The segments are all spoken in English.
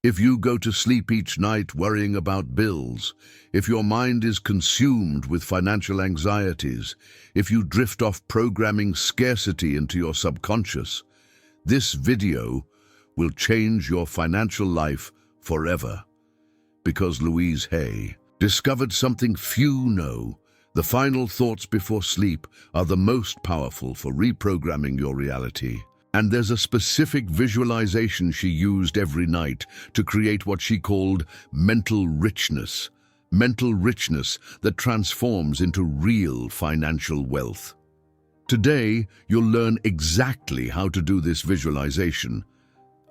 If you go to sleep each night worrying about bills, if your mind is consumed with financial anxieties, if you drift off programming scarcity into your subconscious, this video will change your financial life forever. Because Louise Hay discovered something few know: the final thoughts before sleep are the most powerful for reprogramming your reality. And there's a specific visualization she used every night to create what she called mental richness that transforms into real financial wealth. Today, you'll learn exactly how to do this visualization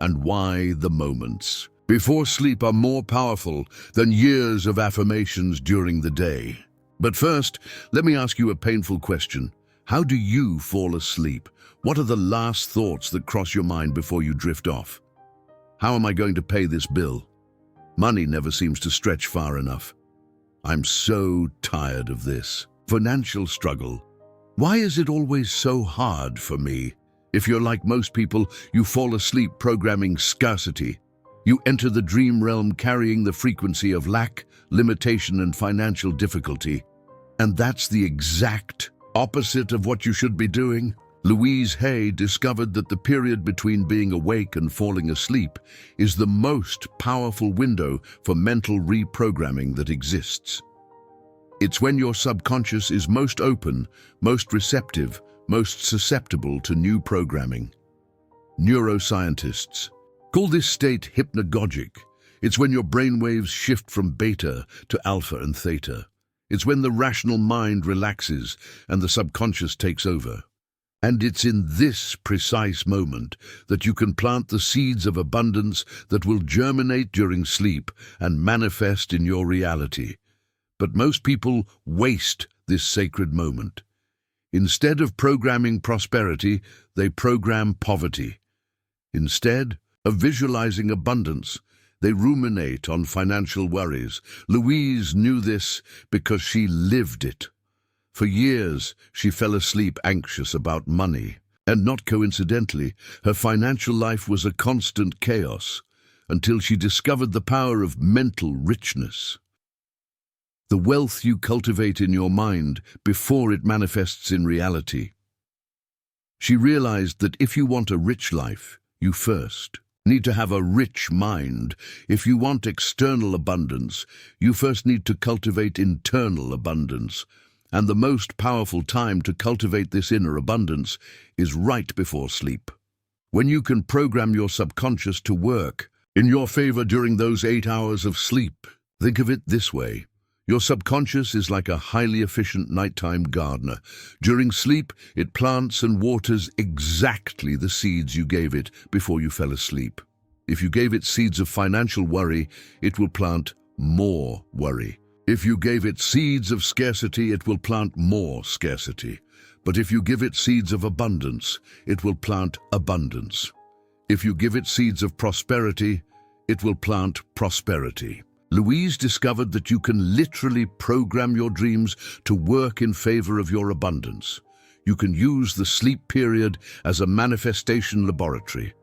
and why the moments before sleep are more powerful than years of affirmations during the day. But first, let me ask you a painful question. How do you fall asleep? What are the last thoughts that cross your mind before you drift off? How am I going to pay this bill? Money never seems to stretch far enough. I'm so tired of this financial struggle. Why is it always so hard for me? If you're like most people, you fall asleep programming scarcity. You enter the dream realm carrying the frequency of lack, limitation, and financial difficulty. And that's the exact opposite of what you should be doing. Louise Hay discovered that the period between being awake and falling asleep is the most powerful window for mental reprogramming that exists. It's when your subconscious is most open, most receptive, most susceptible to new programming. Neuroscientists call this state hypnagogic. It's when your brainwaves shift from beta to alpha and theta. It's when the rational mind relaxes and the subconscious takes over. And it's in this precise moment that you can plant the seeds of abundance that will germinate during sleep and manifest in your reality. But most people waste this sacred moment. Instead of programming prosperity, they program poverty. Instead of visualizing abundance, they ruminate on financial worries. Louise knew this because she lived it. For years, she fell asleep anxious about money, and not coincidentally, her financial life was a constant chaos until she discovered the power of mental richness. The wealth you cultivate in your mind before it manifests in reality. She realized that if you want a rich life, you first need to have a rich mind. If you want external abundance, you first need to cultivate internal abundance. And the most powerful time to cultivate this inner abundance is right before sleep. When you can program your subconscious to work in your favor during those 8 hours of sleep. Think of it this way. Your subconscious is like a highly efficient nighttime gardener. During sleep, it plants and waters exactly the seeds you gave it before you fell asleep. If you gave it seeds of financial worry, it will plant more worry. If you gave it seeds of scarcity, it will plant more scarcity. But if you give it seeds of abundance, it will plant abundance. If you give it seeds of prosperity, it will plant prosperity. Louise discovered that you can literally program your dreams to work in favor of your abundance. You can use the sleep period as a manifestation laboratory.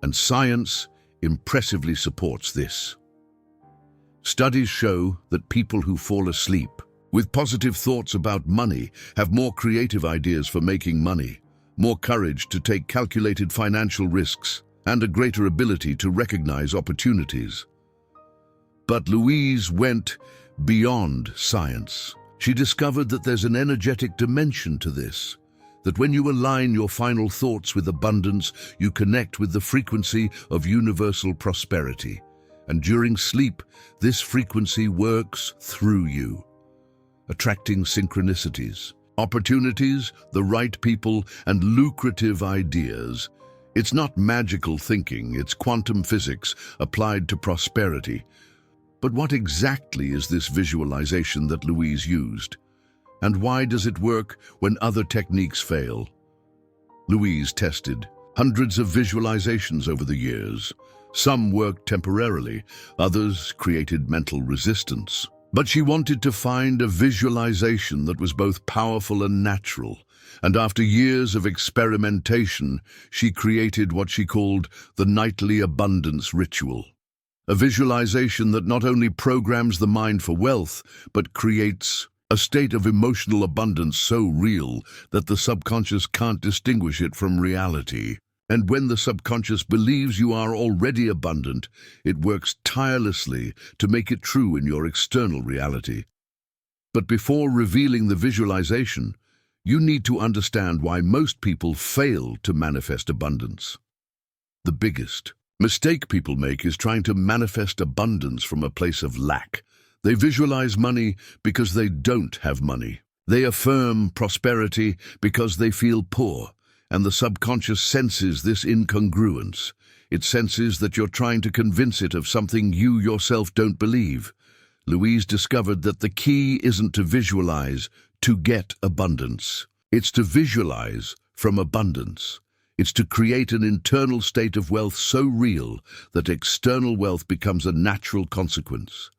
And science impressively supports this. Studies show that people who fall asleep with positive thoughts about money have more creative ideas for making money, more courage to take calculated financial risks, and a greater ability to recognize opportunities. But Louise went beyond science. She discovered that there's an energetic dimension to this, that when you align your final thoughts with abundance, you connect with the frequency of universal prosperity. And during sleep, this frequency works through you, attracting synchronicities, opportunities, the right people, and lucrative ideas. It's not magical thinking, it's quantum physics applied to prosperity. But what exactly is this visualization that Louise used? And why does it work when other techniques fail? Louise tested hundreds of visualizations over the years. Some worked temporarily, others created mental resistance. But she wanted to find a visualization that was both powerful and natural. And after years of experimentation, she created what she called the nightly abundance ritual. A visualization that not only programs the mind for wealth, but creates a state of emotional abundance so real that the subconscious can't distinguish it from reality. And when the subconscious believes you are already abundant, it works tirelessly to make it true in your external reality. But before revealing the visualization, you need to understand why most people fail to manifest abundance. The biggest mistake people make is trying to manifest abundance from a place of lack. They visualize money because they don't have money. They affirm prosperity because they feel poor, and the subconscious senses this incongruence. It senses that you're trying to convince it of something you yourself don't believe. Louise discovered that the key isn't to visualize to get abundance. It's to visualize from abundance. It's to create an internal state of wealth so real that external wealth becomes a natural consequence.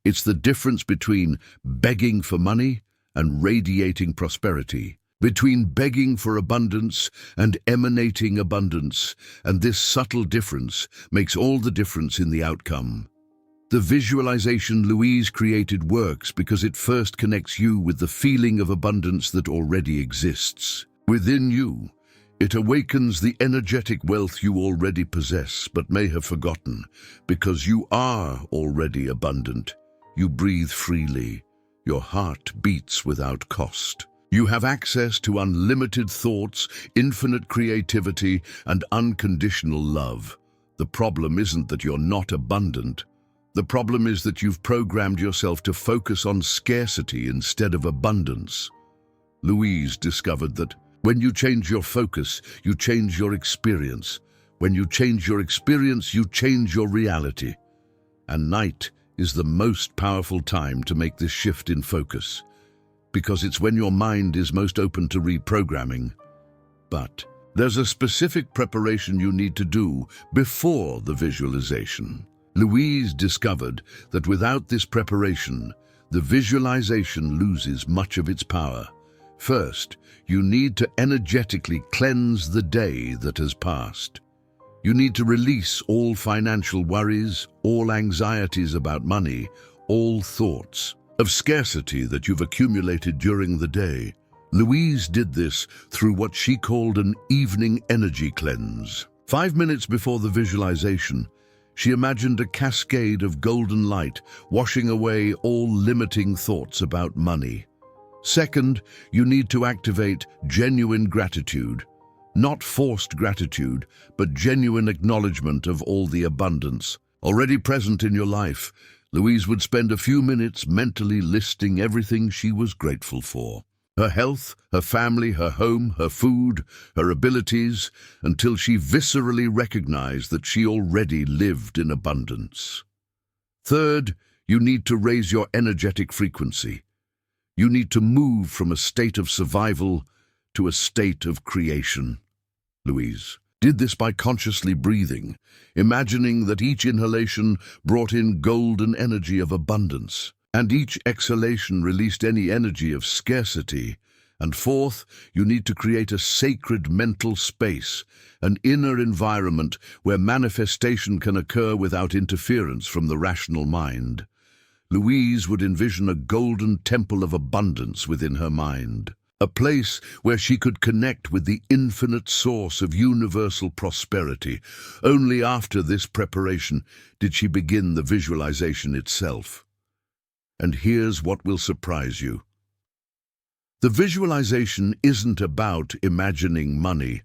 It's the difference between begging for money and radiating prosperity, between begging for abundance and emanating abundance, and this subtle difference makes all the difference in the outcome. The visualization Louise created works because it first connects you with the feeling of abundance that already exists within you. It awakens the energetic wealth you already possess but may have forgotten, because you are already abundant. You breathe freely. Your heart beats without cost. You have access to unlimited thoughts, infinite creativity, and unconditional love. The problem isn't that you're not abundant. The problem is that you've programmed yourself to focus on scarcity instead of abundance. Louise discovered that when you change your focus, you change your experience. When you change your experience, you change your reality. And night is the most powerful time to make this shift in focus, because it's when your mind is most open to reprogramming. But there's a specific preparation you need to do before the visualization. Louise discovered that without this preparation, the visualization loses much of its power. First, you need to energetically cleanse the day that has passed. You need to release all financial worries, all anxieties about money, all thoughts of scarcity that you've accumulated during the day. Louise did this through what she called an evening energy cleanse. 5 minutes before the visualization, she imagined a cascade of golden light washing away all limiting thoughts about money. Second, you need to activate genuine gratitude. Not forced gratitude, but genuine acknowledgement of all the abundance already present in your life. Louise would spend a few minutes mentally listing everything she was grateful for. Her health, her family, her home, her food, her abilities, until she viscerally recognized that she already lived in abundance. Third, you need to raise your energetic frequency. You need to move from a state of survival to a state of creation. Louise did this by consciously breathing, imagining that each inhalation brought in golden energy of abundance, and each exhalation released any energy of scarcity. And fourth, you need to create a sacred mental space, an inner environment where manifestation can occur without interference from the rational mind. Louise would envision a golden temple of abundance within her mind, a place where she could connect with the infinite source of universal prosperity. Only after this preparation did she begin the visualization itself. And here's what will surprise you. The visualization isn't about imagining money.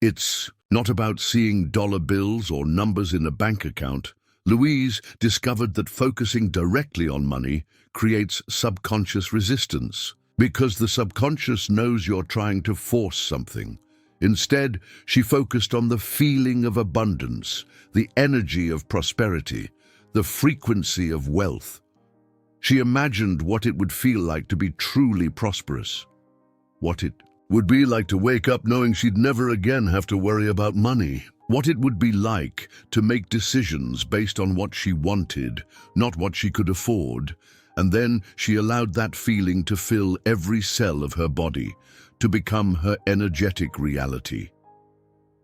It's not about seeing dollar bills or numbers in a bank account. Louise discovered that focusing directly on money creates subconscious resistance, because the subconscious knows you're trying to force something. Instead, she focused on the feeling of abundance, the energy of prosperity, the frequency of wealth. She imagined what it would feel like to be truly prosperous, what it would be like to wake up knowing she'd never again have to worry about money, what it would be like to make decisions based on what she wanted, not what she could afford. And then she allowed that feeling to fill every cell of her body, to become her energetic reality.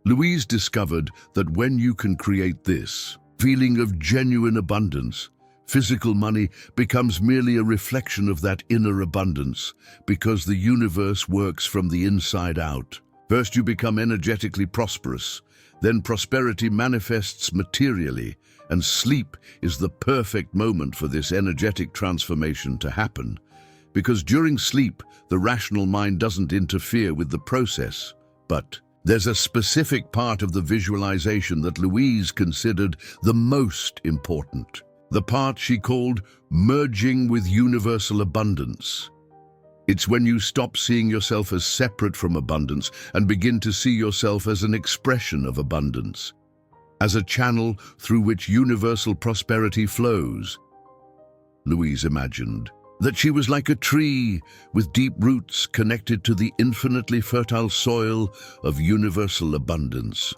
Louise discovered that when you can create this feeling of genuine abundance. Physical money becomes merely a reflection of that inner abundance because the universe works from the inside out. First, you become energetically prosperous. Then prosperity manifests materially, and sleep is the perfect moment for this energetic transformation to happen. Because during sleep, the rational mind doesn't interfere with the process. But there's a specific part of the visualization that Louise considered the most important. The part she called merging with universal abundance. It's when you stop seeing yourself as separate from abundance and begin to see yourself as an expression of abundance, as a channel through which universal prosperity flows. Louise imagined that she was like a tree with deep roots connected to the infinitely fertile soil of universal abundance,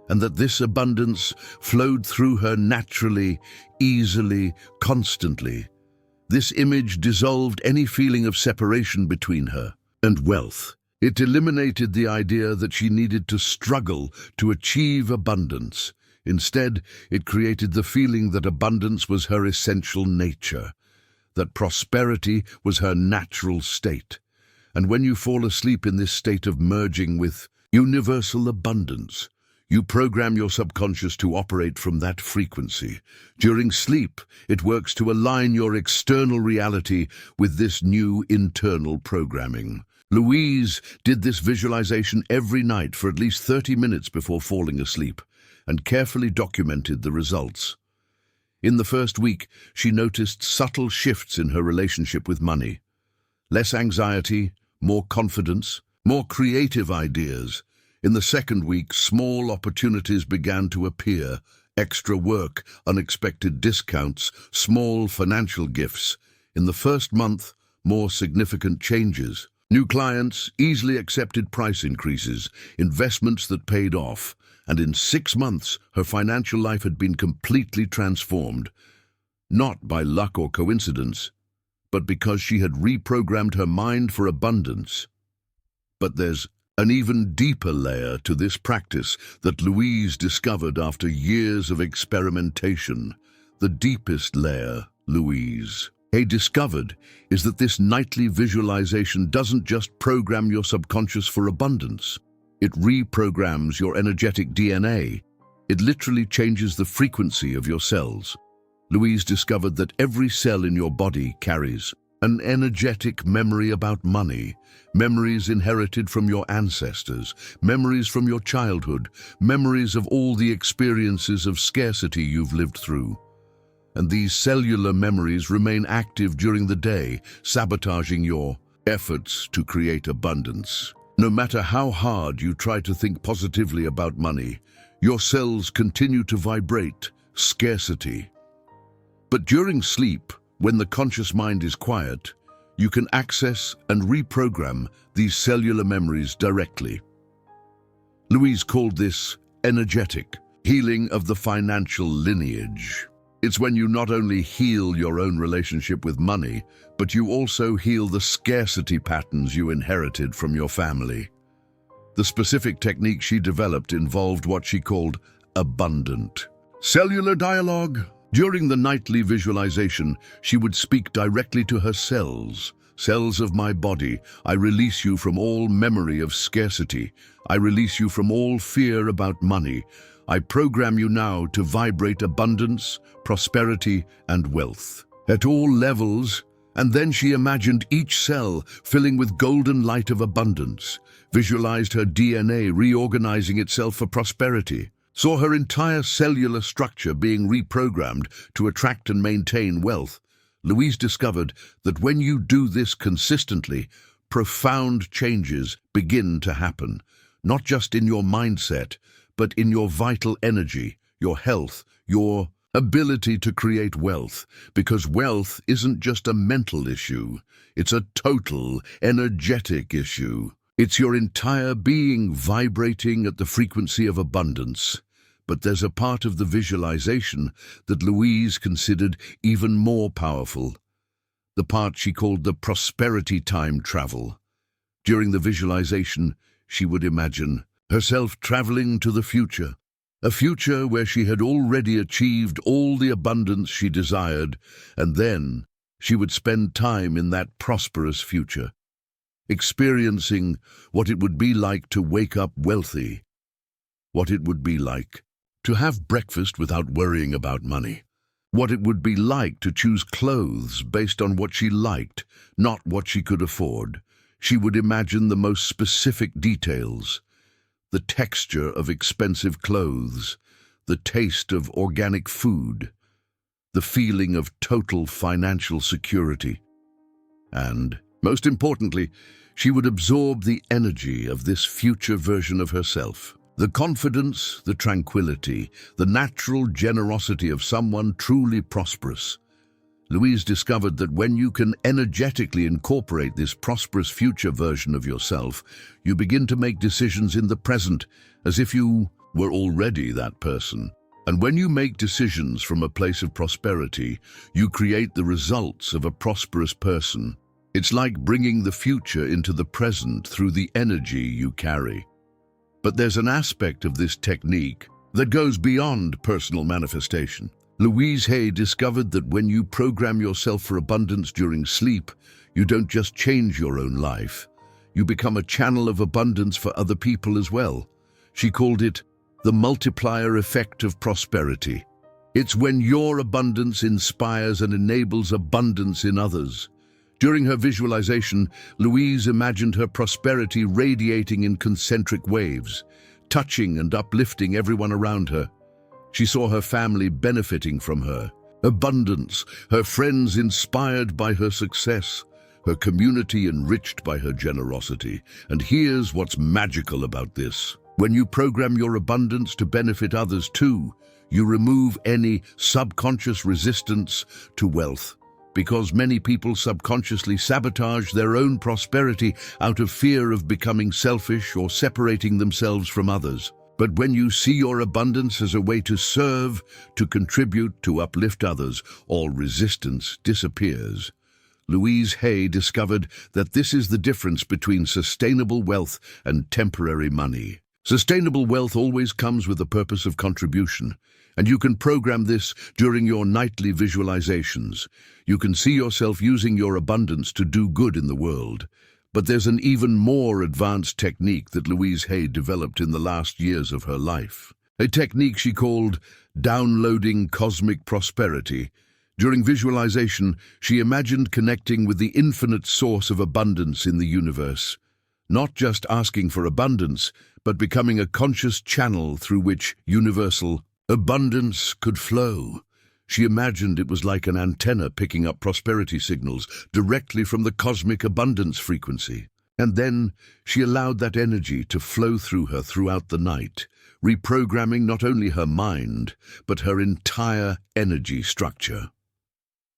and that this abundance flowed through her naturally, easily, constantly. This image dissolved any feeling of separation between her and wealth. It eliminated the idea that she needed to struggle to achieve abundance. Instead, it created the feeling that abundance was her essential nature, that prosperity was her natural state. And when you fall asleep in this state of merging with universal abundance, you program your subconscious to operate from that frequency. During sleep, it works to align your external reality with this new internal programming. Louise did this visualization every night for at least 30 minutes before falling asleep, and carefully documented the results. In the first week, she noticed subtle shifts in her relationship with money. Less anxiety, more confidence, more creative ideas. In the second week, small opportunities began to appear: extra work, unexpected discounts, small financial gifts. In the first month, more significant changes. New clients, easily accepted price increases, investments that paid off. And in 6 months, her financial life had been completely transformed. Not by luck or coincidence, but because she had reprogrammed her mind for abundance. But there's an even deeper layer to this practice that Louise discovered after years of experimentation. The deepest layer, Louise Hay discovered, is that this nightly visualization doesn't just program your subconscious for abundance. It reprograms your energetic DNA. It literally changes the frequency of your cells. Louise discovered that every cell in your body carries an energetic memory about money, memories inherited from your ancestors, memories from your childhood, memories of all the experiences of scarcity you've lived through. And these cellular memories remain active during the day, sabotaging your efforts to create abundance. No matter how hard you try to think positively about money, your cells continue to vibrate scarcity. But during sleep, when the conscious mind is quiet, you can access and reprogram these cellular memories directly. Louise called this energetic healing of the financial lineage. It's when you not only heal your own relationship with money, but you also heal the scarcity patterns you inherited from your family. The specific technique she developed involved what she called abundant cellular dialogue. During the nightly visualization, she would speak directly to her cells. Cells of my body, I release you from all memory of scarcity. I release you from all fear about money. I program you now to vibrate abundance, prosperity, and wealth at all levels. And then she imagined each cell filling with golden light of abundance, visualized her DNA reorganizing itself for prosperity, saw her entire cellular structure being reprogrammed to attract and maintain wealth. Louise discovered that when you do this consistently, profound changes begin to happen, not just in your mindset, but in your vital energy, your health, your ability to create wealth. Because wealth isn't just a mental issue, it's a total, energetic issue. It's your entire being vibrating at the frequency of abundance. But there's a part of the visualization that Louise considered even more powerful, the part she called the prosperity time travel. During the visualization, she would imagine herself traveling to the future, A future where she had already achieved all the abundance she desired, and then she would spend time in that prosperous future, experiencing what it would be like to wake up wealthy, what it would be like to have breakfast without worrying about money, what it would be like to choose clothes based on what she liked, not what she could afford. She would imagine the most specific details, the texture of expensive clothes, the taste of organic food, the feeling of total financial security. And, most importantly, she would absorb the energy of this future version of herself. The confidence, the tranquility, the natural generosity of someone truly prosperous. Louise discovered that when you can energetically incorporate this prosperous future version of yourself, you begin to make decisions in the present as if you were already that person. And when you make decisions from a place of prosperity, you create the results of a prosperous person. It's like bringing the future into the present through the energy you carry. But there's an aspect of this technique that goes beyond personal manifestation. Louise Hay discovered that when you program yourself for abundance during sleep, you don't just change your own life. You become a channel of abundance for other people as well. She called it the multiplier effect of prosperity. It's when your abundance inspires and enables abundance in others. During her visualization, Louise imagined her prosperity radiating in concentric waves, touching and uplifting everyone around her. She saw her family benefiting from her abundance, her friends inspired by her success, her community enriched by her generosity. And here's what's magical about this. When you program your abundance to benefit others too, you remove any subconscious resistance to wealth. Because many people subconsciously sabotage their own prosperity out of fear of becoming selfish or separating themselves from others. But when you see your abundance as a way to serve, to contribute, to uplift others, all resistance disappears. Louise Hay discovered that this is the difference between sustainable wealth and temporary money. Sustainable wealth always comes with a purpose of contribution, and you can program this during your nightly visualizations. You can see yourself using your abundance to do good in the world. But there's an even more advanced technique that Louise Hay developed in the last years of her life. A technique she called downloading cosmic prosperity. During visualization, she imagined connecting with the infinite source of abundance in the universe. Not just asking for abundance, but becoming a conscious channel through which universal abundance could flow. She imagined it was like an antenna picking up prosperity signals directly from the cosmic abundance frequency. And then she allowed that energy to flow through her throughout the night, reprogramming not only her mind, but her entire energy structure.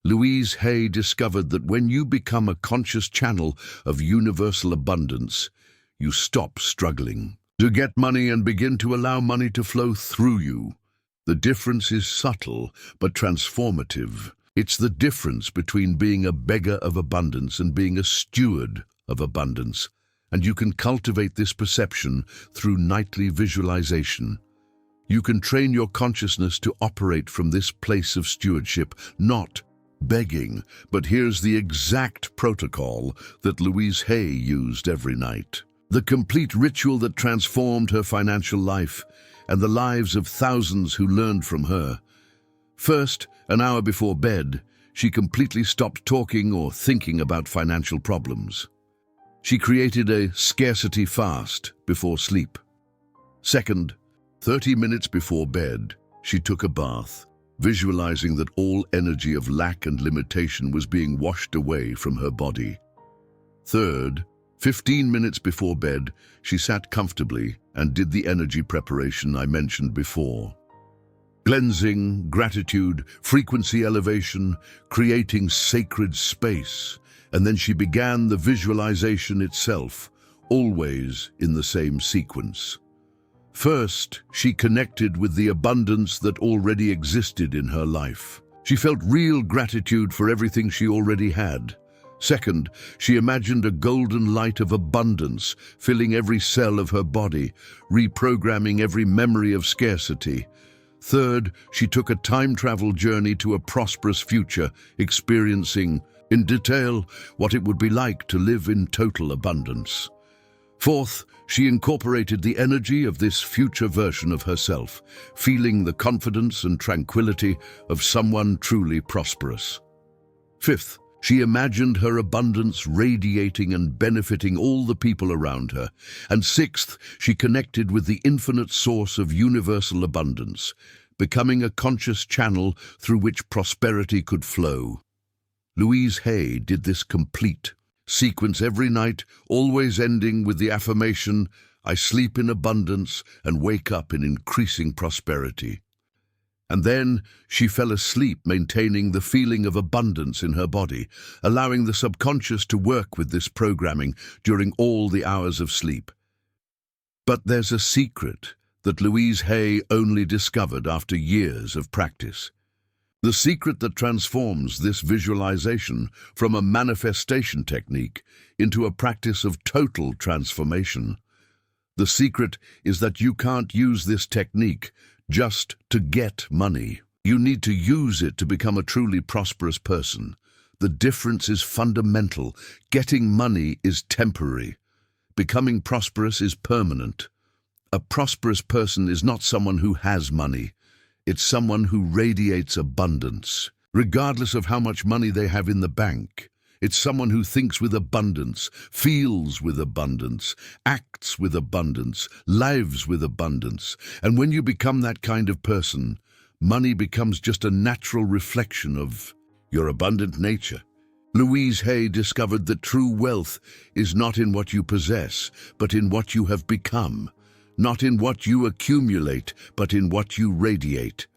Louise Hay discovered that when you become a conscious channel of universal abundance, you stop struggling to get money and begin to allow money to flow through you. The difference is subtle but transformative. It's the difference between being a beggar of abundance and being a steward of abundance. And you can cultivate this perception through nightly visualization. You can train your consciousness to operate from this place of stewardship, not begging. But here's the exact protocol that Louise Hay used every night. The complete ritual that transformed her financial life and the lives of thousands who learned from her. First, an hour before bed, she completely stopped talking or thinking about financial problems. She created a scarcity fast before sleep. Second, 30 minutes before bed, she took a bath, visualizing that all energy of lack and limitation was being washed away from her body. Third, 15 minutes before bed, she sat comfortably and did the energy preparation I mentioned before. Cleansing, gratitude, frequency elevation, creating sacred space. And then she began the visualization itself, always in the same sequence. First, she connected with the abundance that already existed in her life. She felt real gratitude for everything she already had. Second, she imagined a golden light of abundance filling every cell of her body, reprogramming every memory of scarcity. Third, she took a time travel journey to a prosperous future, experiencing in detail what it would be like to live in total abundance. Fourth, she incorporated the energy of this future version of herself, feeling the confidence and tranquility of someone truly prosperous. Fifth, she imagined her abundance radiating and benefiting all the people around her. And sixth, she connected with the infinite source of universal abundance, becoming a conscious channel through which prosperity could flow. Louise Hay did this complete sequence every night, always ending with the affirmation, "I sleep in abundance and wake up in increasing prosperity." And then she fell asleep, maintaining the feeling of abundance in her body, allowing the subconscious to work with this programming during all the hours of sleep. But there's a secret that Louise Hay only discovered after years of practice. The secret that transforms this visualization from a manifestation technique into a practice of total transformation. The secret is that you can't use this technique just to get money. You need to use it to become a truly prosperous person. The difference is fundamental. Getting money is temporary. Becoming prosperous is permanent. A prosperous person is not someone who has money. It's someone who radiates abundance, regardless of how much money they have in the bank. It's someone who thinks with abundance, feels with abundance, acts with abundance, lives with abundance. And when you become that kind of person, money becomes just a natural reflection of your abundant nature. Louise Hay discovered that true wealth is not in what you possess, but in what you have become. Not in what you accumulate, but in what you radiate.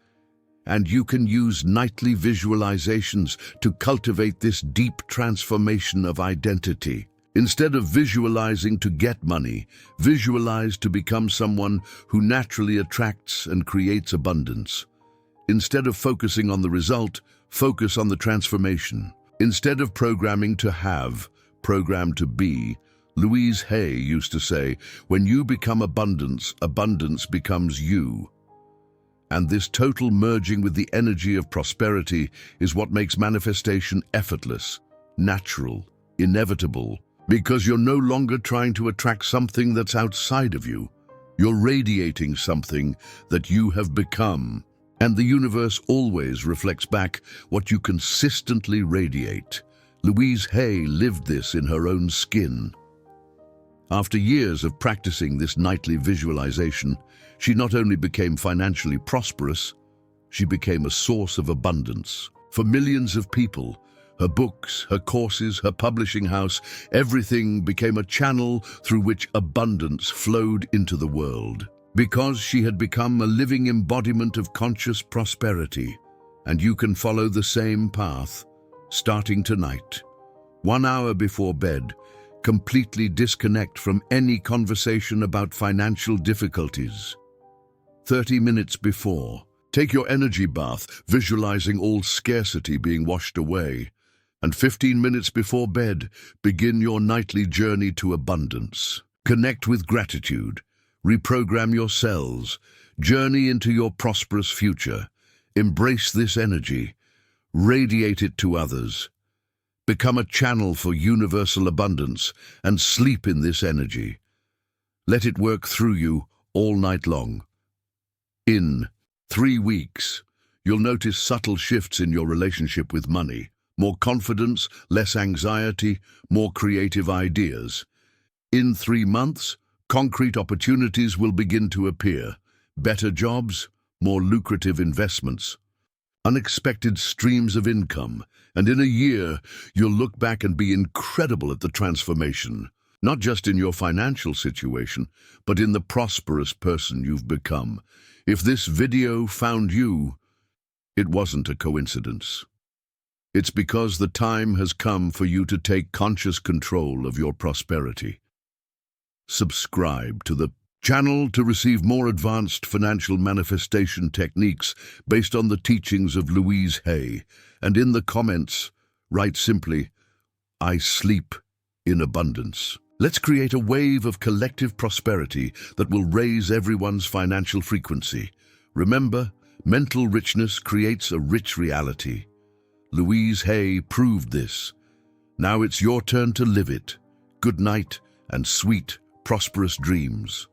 And you can use nightly visualizations to cultivate this deep transformation of identity. Instead of visualizing to get money, visualize to become someone who naturally attracts and creates abundance. Instead of focusing on the result, focus on the transformation. Instead of programming to have, program to be. Louise Hay used to say, "When you become abundance, abundance becomes you." And this total merging with the energy of prosperity is what makes manifestation effortless, natural, inevitable, because you're no longer trying to attract something that's outside of you. You're radiating something that you have become. And the universe always reflects back what you consistently radiate. Louise Hay lived this in her own skin. After years of practicing this nightly visualization, she not only became financially prosperous, she became a source of abundance. For millions of people, her books, her courses, her publishing house, everything became a channel through which abundance flowed into the world. Because she had become a living embodiment of conscious prosperity. And you can follow the same path, starting tonight. 1 hour before bed, completely disconnect from any conversation about financial difficulties. 30 minutes before, take your energy bath, visualizing all scarcity being washed away. And 15 minutes before bed, begin your nightly journey to abundance. Connect with gratitude, reprogram your cells, journey into your prosperous future. Embrace this energy, radiate it to others. Become a channel for universal abundance and sleep in this energy. Let it work through you all night long. In 3 weeks, you'll notice subtle shifts in your relationship with money. More confidence, less anxiety, more creative ideas. In 3 months, concrete opportunities will begin to appear. Better jobs, more lucrative investments. Unexpected streams of income, and in a year, you'll look back and be incredible at the transformation, not just in your financial situation, but in the prosperous person you've become. If this video found you, it wasn't a coincidence. It's because the time has come for you to take conscious control of your prosperity. Subscribe to the channel to receive more advanced financial manifestation techniques based on the teachings of Louise Hay. And in the comments, write simply, I sleep in abundance. Let's create a wave of collective prosperity that will raise everyone's financial frequency. Remember, mental richness creates a rich reality. Louise Hay proved this. Now it's your turn to live it. Good night and sweet, prosperous dreams.